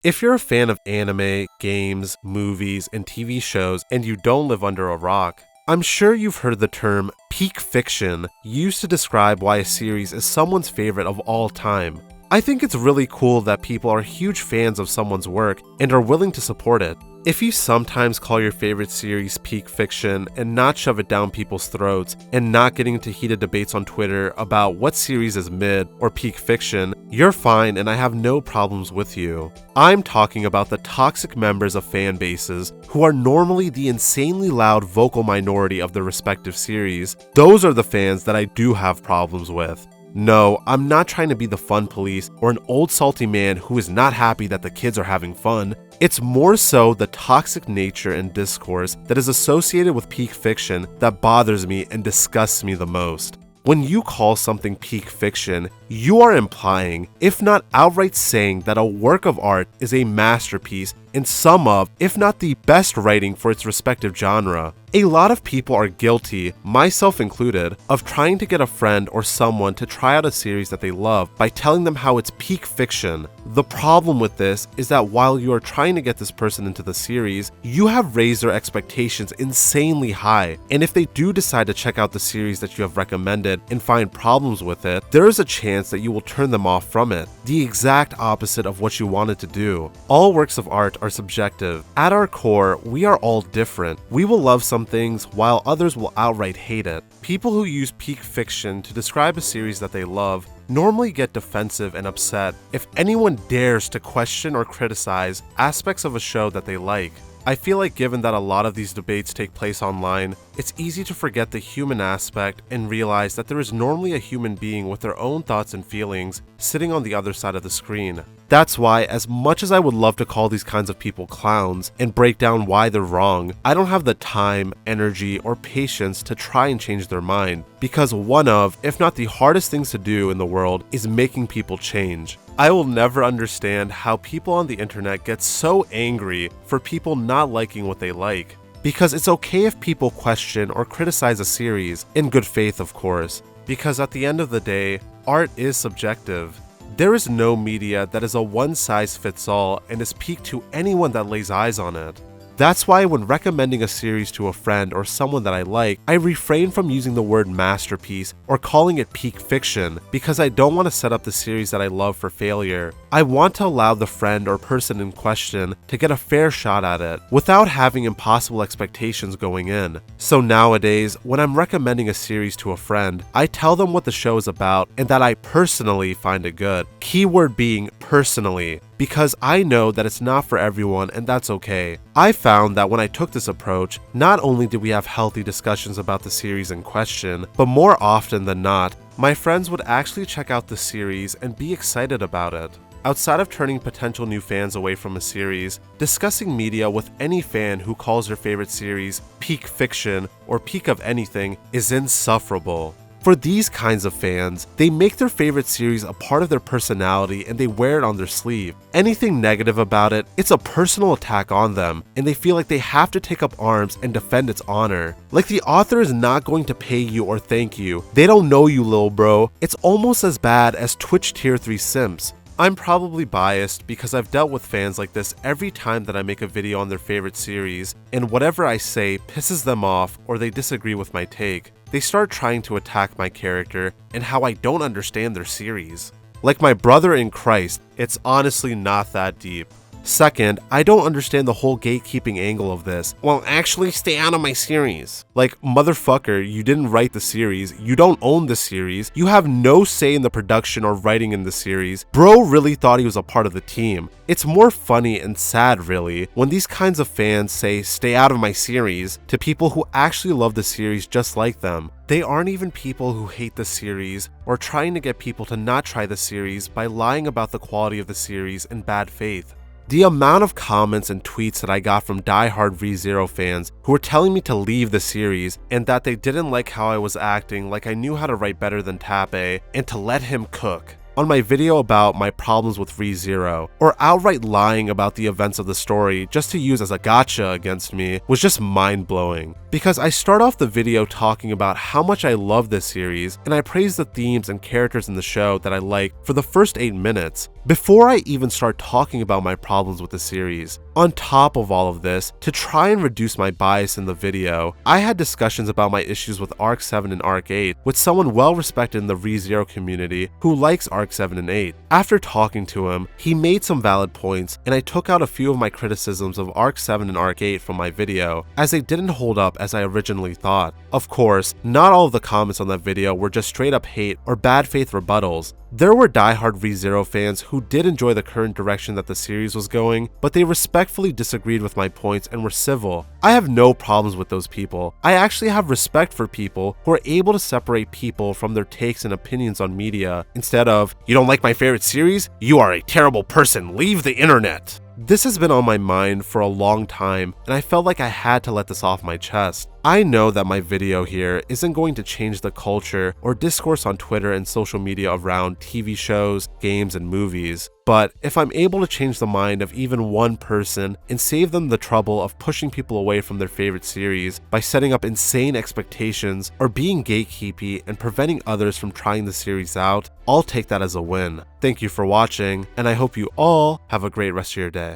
If you're a fan of anime, games, movies, and TV shows, and you don't live under a rock, I'm sure you've heard the term peak fiction used to describe why a series is someone's favorite of all time. I think it's really cool that people are huge fans of someone's work and are willing to support it. If you sometimes call your favorite series peak fiction and not shove it down people's throats and not getting into heated debates on Twitter about what series is mid or peak fiction, you're fine and I have no problems with you. I'm talking about the toxic members of fan bases who are normally the insanely loud vocal minority of their respective series. Those are the fans that I do have problems with. No, I'm not trying to be the fun police or an old salty man who is not happy that the kids are having fun. It's more so the toxic nature and discourse that is associated with peak fiction that bothers me and disgusts me the most. When you call something peak fiction, you are implying, if not outright saying, that a work of art is a masterpiece in some of, if not the best writing for its respective genre. A lot of people are guilty, myself included, of trying to get a friend or someone to try out a series that they love by telling them how it's peak fiction. The problem with this is that while you are trying to get this person into the series, you have raised their expectations insanely high, and if they do decide to check out the series that you have recommended and find problems with it, there is a chance that you will turn them off from it, the exact opposite of what you wanted to do. All works of art are subjective. At our core, we are all different. We will love some things while others will outright hate it. People who use peak fiction to describe a series that they love normally get defensive and upset if anyone dares to question or criticize aspects of a show that they like. I feel like given that a lot of these debates take place online, it's easy to forget the human aspect and realize that there is normally a human being with their own thoughts and feelings sitting on the other side of the screen. That's why, as much as I would love to call these kinds of people clowns and break down why they're wrong, I don't have the time, energy, or patience to try and change their mind, because one of, if not the hardest things to do in the world, is making people change. I will never understand how people on the internet get so angry for people not liking what they like. Because it's okay if people question or criticize a series, in good faith of course, because at the end of the day, art is subjective. There is no media that is a one-size-fits-all and is peak to anyone that lays eyes on it. That's why when recommending a series to a friend or someone that I like, I refrain from using the word masterpiece or calling it peak fiction because I don't want to set up the series that I love for failure. I want to allow the friend or person in question to get a fair shot at it without having impossible expectations going in. So nowadays, when I'm recommending a series to a friend, I tell them what the show is about and that I personally find it good. Keyword being personally, because I know that it's not for everyone and that's okay. I found that when I took this approach, not only did we have healthy discussions about the series in question, but more often than not, my friends would actually check out the series and be excited about it. Outside of turning potential new fans away from a series, discussing media with any fan who calls their favorite series peak fiction or peak of anything is insufferable. For these kinds of fans, they make their favorite series a part of their personality and they wear it on their sleeve. Anything negative about it, it's a personal attack on them, and they feel like they have to take up arms and defend its honor. Like the author is not going to pay you or thank you. They don't know you, lil bro. It's almost as bad as Twitch Tier 3 simps. I'm probably biased because I've dealt with fans like this every time that I make a video on their favorite series, and whatever I say pisses them off or they disagree with my take. They start trying to attack my character and how I don't understand their series. Like my brother in Christ, it's honestly not that deep. Second, I don't understand the whole gatekeeping angle of this. Well, actually stay out of my series. Like, motherfucker, you didn't write the series, you don't own the series, you have no say in the production or writing in the series. Bro really thought he was a part of the team. It's more funny and sad, really, when these kinds of fans say, stay out of my series, to people who actually love the series just like them. They aren't even people who hate the series or trying to get people to not try the series by lying about the quality of the series in bad faith. The amount of comments and tweets that I got from diehard ReZero fans who were telling me to leave the series and that they didn't like how I was acting like I knew how to write better than Tappe and to let him cook. on my video about my problems with ReZero, or outright lying about the events of the story just to use as a gotcha against me, was just mind-blowing. Because I start off the video talking about how much I love this series, and I praise the themes and characters in the show that I like for the first 8 minutes, before I even start talking about my problems with the series. On top of all of this, to try and reduce my bias in the video, I had discussions about my issues with Arc 7 and Arc 8 with someone well respected in the ReZero community who likes Arc 7 and 8. After talking to him, he made some valid points, and I took out a few of my criticisms of Arc 7 and Arc 8 from my video, as they didn't hold up as I originally thought. Of course, not all of the comments on that video were just straight up hate or bad faith rebuttals. There were diehard ReZero fans who did enjoy the current direction that the series was going, but they respectfully disagreed with my points and were civil. I have no problems with those people. I actually have respect for people who are able to separate people from their takes and opinions on media, instead of, "You don't like my favorite series? You are a terrible person, leave the internet." This has been on my mind for a long time, and I felt like I had to let this off my chest. I know that my video here isn't going to change the culture or discourse on Twitter and social media around TV shows, games, and movies, but if I'm able to change the mind of even one person and save them the trouble of pushing people away from their favorite series by setting up insane expectations or being gatekeepy and preventing others from trying the series out, I'll take that as a win. Thank you for watching, and I hope you all have a great rest of your day.